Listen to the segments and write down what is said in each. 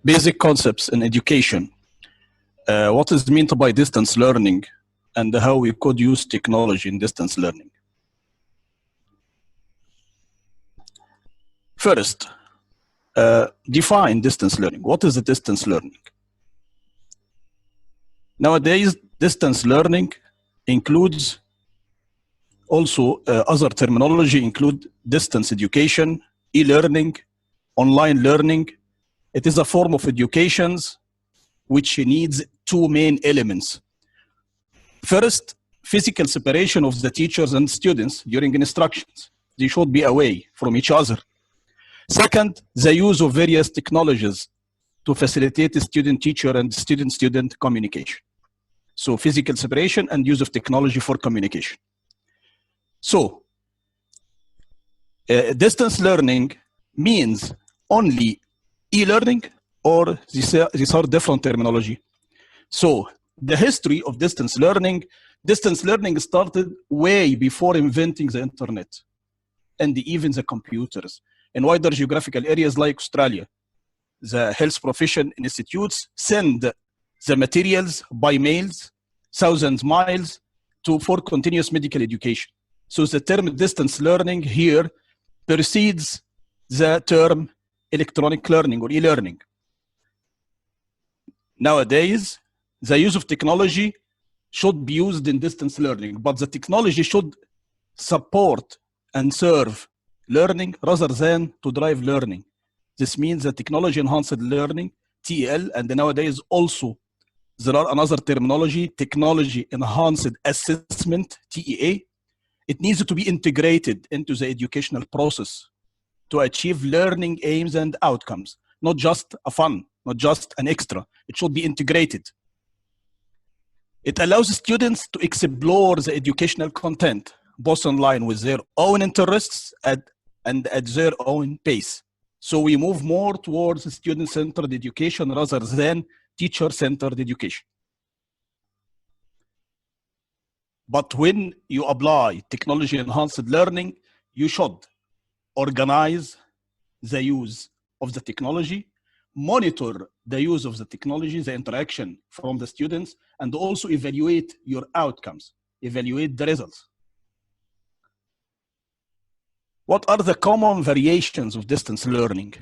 basic concepts in education. What is meant by distance learning and how we could use technology in distance learning. First, define distance learning. What is the distance learning? Nowadays, distance learning includes also other terminology include distance education, e-learning, online learning. It is a form of education which needs two main elements. First, physical separation of the teachers and students during instructions. They should be away from each other. Second, the use of various technologies to facilitate the student-teacher and student-student communication. So physical separation and use of technology for communication. So distance learning means only e-learning, or these are different terminology. So the history of distance learning started way before inventing the internet and even the computers. In wider geographical areas like Australia, the health profession institutes send the materials by mails, thousands miles for continuous medical education. So the term distance learning here precedes the term electronic learning or e-learning. Nowadays, the use of technology should be used in distance learning, but the technology should support and serve learning rather than to drive learning. This means that technology enhanced learning, TEL, and nowadays also there are another terminology, technology enhanced assessment, TEA. It needs to be integrated into the educational process to achieve learning aims and outcomes, not just a fun, not just an extra. It should be integrated. It allows students to explore the educational content, both online with their own interests and at their own pace. So we move more towards student-centered education rather than teacher-centered education. But when you apply technology-enhanced learning, you should organize the use of the technology, monitor the use of the technology, the interaction from the students, and also evaluate your outcomes, evaluate the results. What are the common variations of distance learning?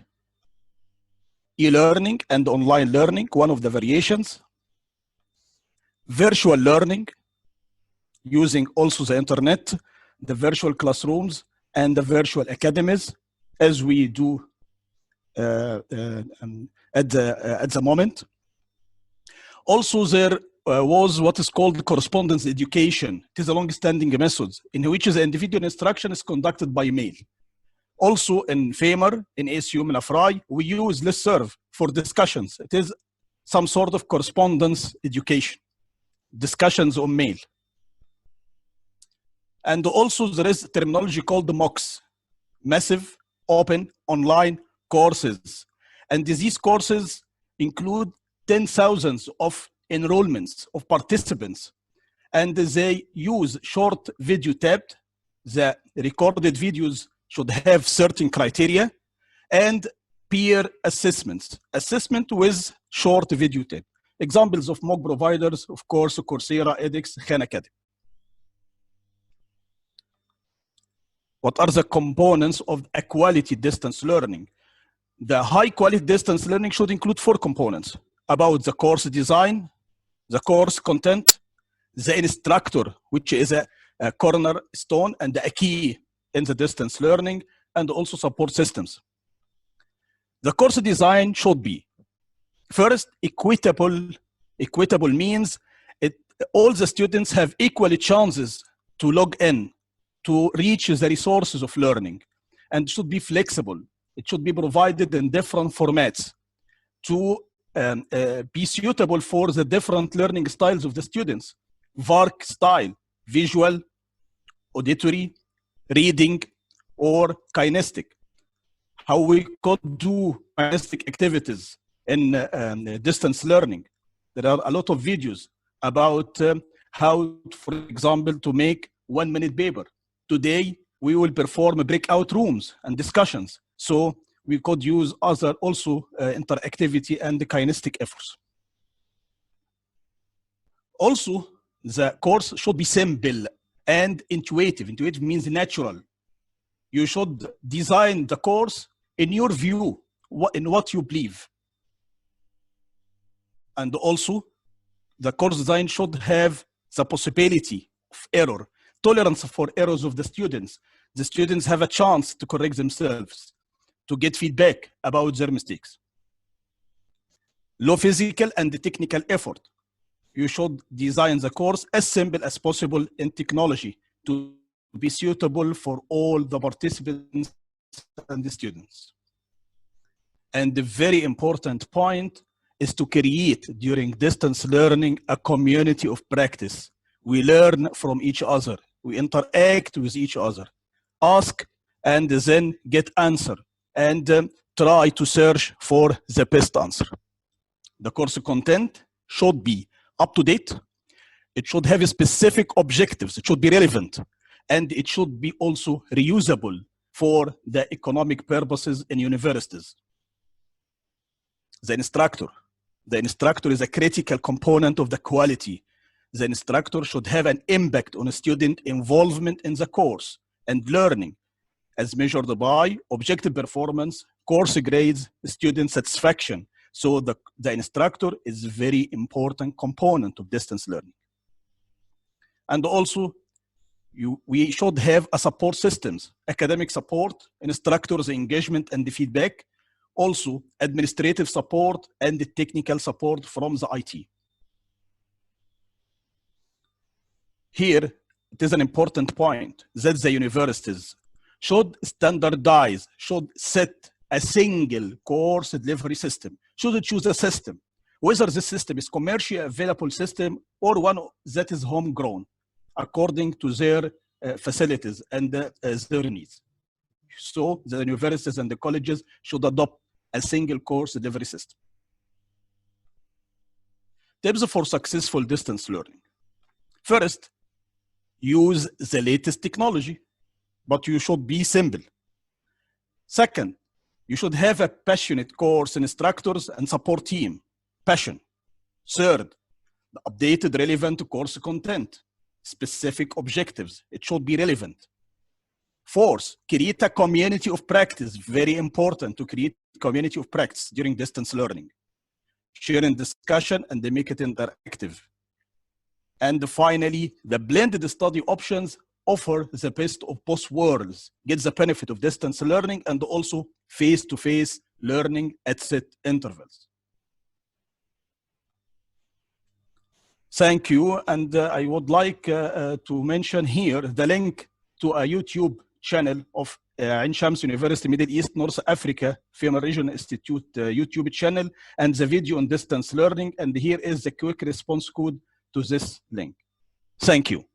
E-learning and online learning, one of the variations. Virtual learning, using also the internet, the virtual classrooms, and the virtual academies, as we do at the moment. Also, there was what is called correspondence education. It is a long-standing method in which the individual instruction is conducted by mail. Also in FAIMER, in ASU MENA FAIMER, we use listserv for discussions. It is some sort of correspondence education, discussions on mail. And also there is terminology called the MOOCs, massive open online courses. And these courses include 10,000 of enrollments of participants. And they use short video tape. The recorded videos should have certain criteria, and peer assessments. Assessment with short video tape. Examples of MOOC providers, of course, Coursera, edX, Khan Academy. What are the components of a quality distance learning? The high quality distance learning should include 4 components: about the course design, the course content, the instructor, which is a cornerstone and a key in the distance learning, and also support systems. The course design should be, first, equitable. Equitable means all the students have equal chances to log in, to reach the resources of learning, and should be flexible. It should be provided in different formats to be suitable for the different learning styles of the students. VARC style, visual, auditory, reading, or kinesthetic. How we could do kinesthetic activities in distance learning. There are a lot of videos about how, for example, to make 1-minute paper. Today, we will perform breakout rooms and discussions. So we could use other also interactivity and kinesthetic efforts. Also, the course should be simple and intuitive. Intuitive means natural. You should design the course in your view, in what you believe. And also, the course design should have the possibility of error, tolerance for errors of the students. The students have a chance to correct themselves, to get feedback about their mistakes. Low physical and technical effort. You should design the course as simple as possible in technology to be suitable for all the participants and the students. And the very important point is to create during distance learning a community of practice. We learn from each other. We interact with each other. Ask and then get answer and try to search for the best answer. The course content should be up to date. It should have specific objectives. It should be relevant. And it should be also reusable for the economic purposes in universities. The instructor is a critical component of the quality. The instructor should have an impact on student involvement in the course and learning as measured by objective performance, course grades, student satisfaction. So the instructor is a very important component of distance learning. And also, we should have a support systems, academic support, instructors engagement and the feedback, also administrative support and the technical support from the IT. Here, it is an important point that the universities should standardize, should set a single course delivery system. Should choose a system, whether the system is commercially available system or one that is homegrown, according to their facilities and their needs. So the universities and the colleges should adopt a single course delivery system. Tips for successful distance learning. First, use the latest technology, but you should be simple. Second, you should have a passionate course instructors and support team. Passion. Third, the updated relevant course content. Specific objectives. It should be relevant. Fourth, create a community of practice. Very important to create a community of practice during distance learning. Sharing discussion and they make it interactive. And finally, the blended study options offer the best of both worlds, get the benefit of distance learning and also face-to-face learning at set intervals. Thank you, and I would like to mention here the link to a YouTube channel of Ain Shams University Middle East North Africa FAIMER Regional Institute YouTube channel and the video on distance learning, and here is the quick response code to this link. Thank you.